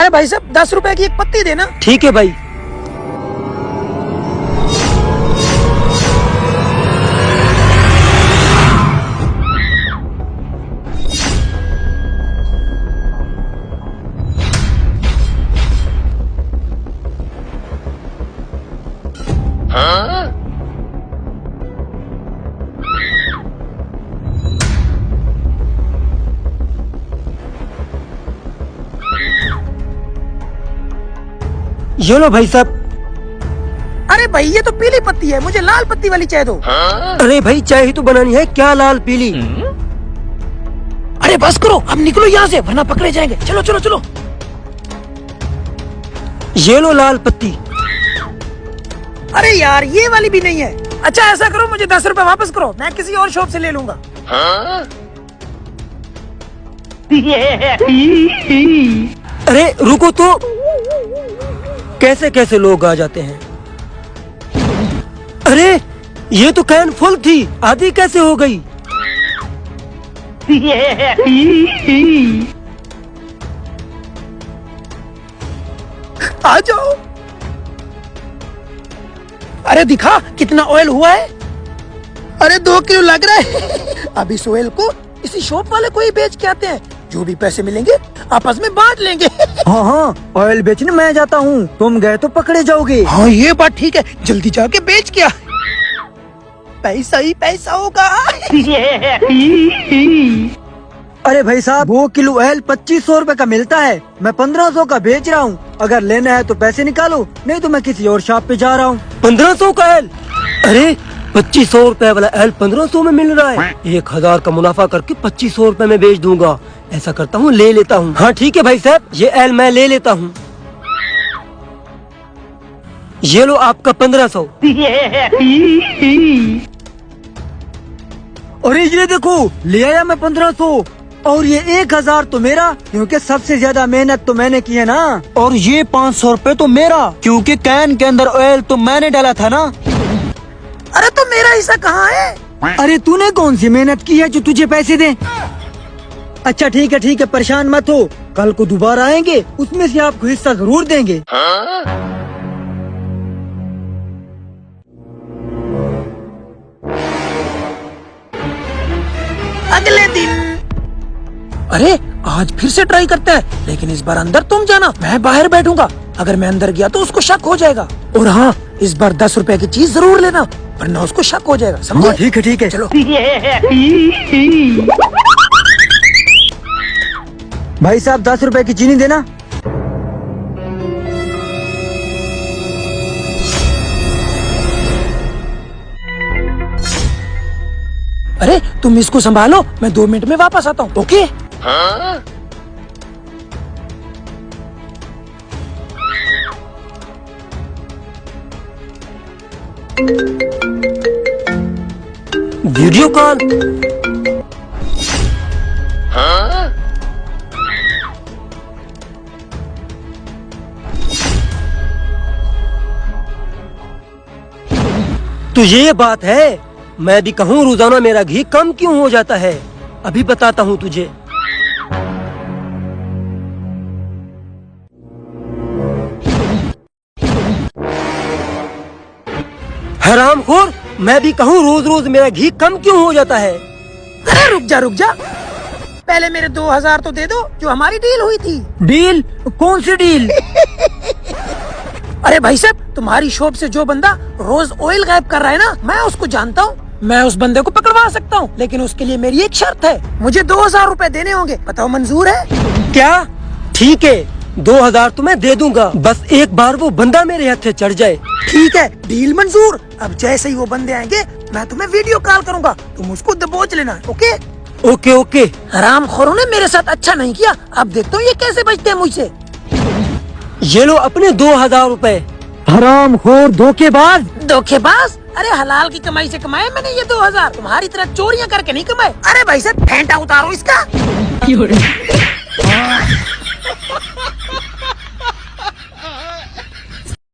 अरे भाई साहब 10 रुपए की एक पत्ती देना। ठीक है भाई। ये लो भाई साहब। अरे भाई ये तो पीली पत्ती है, मुझे लाल पत्ती वाली चाय दो। अरे भाई चाय ही तो बनानी है, क्या लाल पीली। अरे बस करो, अब निकलो यहाँ से वरना पकड़े जाएंगे। चलो चलो चलो। ये लो लाल पत्ती। अरे यार ये वाली भी नहीं है। अच्छा ऐसा करो, मुझे 10 रुपए वापस करो, मैं किसी और शॉप से ले लूंगा। अरे रुको तो, कैसे कैसे लोग आ जाते हैं। अरे ये तो कैन फुल थी, आधी कैसे हो गई। आ जाओ। अरे दिखा कितना ऑयल हुआ है। अरे 2 किलो लग रहा है। अब इस ऑयल को इसी शॉप वाले को ही बेच के आते हैं, जो भी पैसे मिलेंगे आपस में बांट लेंगे। हाँ हाँ, ऑयल बेचने मैं जाता हूँ, तुम गए तो पकड़े जाओगे। हाँ ये बात ठीक है, जल्दी जाके बेच के आ। पैसा ही पैसा होगा। अरे भाई साहब 2 किलो ऑयल 2500 रुपए का मिलता है, मैं 1500 का बेच रहा हूँ। अगर लेना है तो पैसे निकालो, नहीं तो मैं किसी और शॉप पे जा रहा हूँ। 1500 का ऑयल? अरे 2500 रुपए वाला ऑयल 1500 में मिल रहा है। 1000 का मुनाफा करके 2500 रुपए में बेच दूंगा। ऐसा करता हूँ, ले लेता हूँ। हाँ ठीक है भाई साहब, ये ऑयल मैं ले लेता हूँ। ये लो आपका 1500। अरे ये देखो, ले आया मैं 1500 और ये 1000 तो मेरा, क्योंकि सबसे ज्यादा मेहनत तो मैंने की है ना। और ये 500 रुपए तो मेरा, क्योंकि कैन के अंदर ऑयल तो मैंने डाला था ना। अरे तो मेरा हिस्सा कहाँ है? अरे तूने कौन सी मेहनत की है जो तुझे पैसे दे। अच्छा ठीक है, परेशान मत हो, कल को दोबारा आएंगे, उसमें से आपको हिस्सा जरूर देंगे। अगले दिन। अरे आज फिर से ट्राई करते हैं, लेकिन इस बार अंदर तुम जाना, मैं बाहर बैठूंगा। अगर मैं अंदर गया तो उसको शक हो जाएगा। और हाँ, इस बार 10 रुपए की चीज जरूर लेना, वरना उसको शक हो जाएगा, समझे? हाँ, ठीक है चलो। भाई साहब 10 रुपए की चीनी देना। अरे तुम इसको संभालो, मैं 2 मिनट में वापस आता हूँ। ओके? Video call. तो ये बात है, मैं भी कहूँ रोजाना मेरा घी कम क्यों हो जाता है, अभी बताता हूँ तुझे। हरामखोर, मैं भी कहूँ रोज रोज मेरा घी कम क्यों हो जाता है। अरे रुक जा, पहले मेरे 2000 तो दे दो, जो हमारी डील हुई थी। डील? कौन सी डील? अरे भाई साहब, तुम्हारी शॉप से जो बंदा रोज ऑयल गायब कर रहा है ना, मैं उसको जानता हूँ। मैं उस बंदे को पकड़वा सकता हूँ, लेकिन उसके लिए मेरी एक शर्त है, मुझे 2000 रुपए देने होंगे। बताओ मंजूर है? क्या? ठीक है, 2000 तो मैं दे दूंगा, बस एक बार वो बंदा मेरे हाथ से चढ़ जाए। ठीक है, डील मंजूर। अब जैसे ही वो बंदे आएंगे, मैं तुम्हें वीडियो कॉल करूंगा, तुम उसको दबोच लेना। ओके? ओके। हरामखोरों ने मेरे साथ अच्छा नहीं किया, अब देखता हूँ ये कैसे बचते हैं मुझसे। ये लो अपने 2000 रुपए। हरामखोर, धोखेबाज। अरे हलाल की कमाई से कमाए मैंने ये 2000, तुम्हारी तरह चोरियां करके नहीं कमाए। अरे भाई साहब फेंटा उतारो इसका।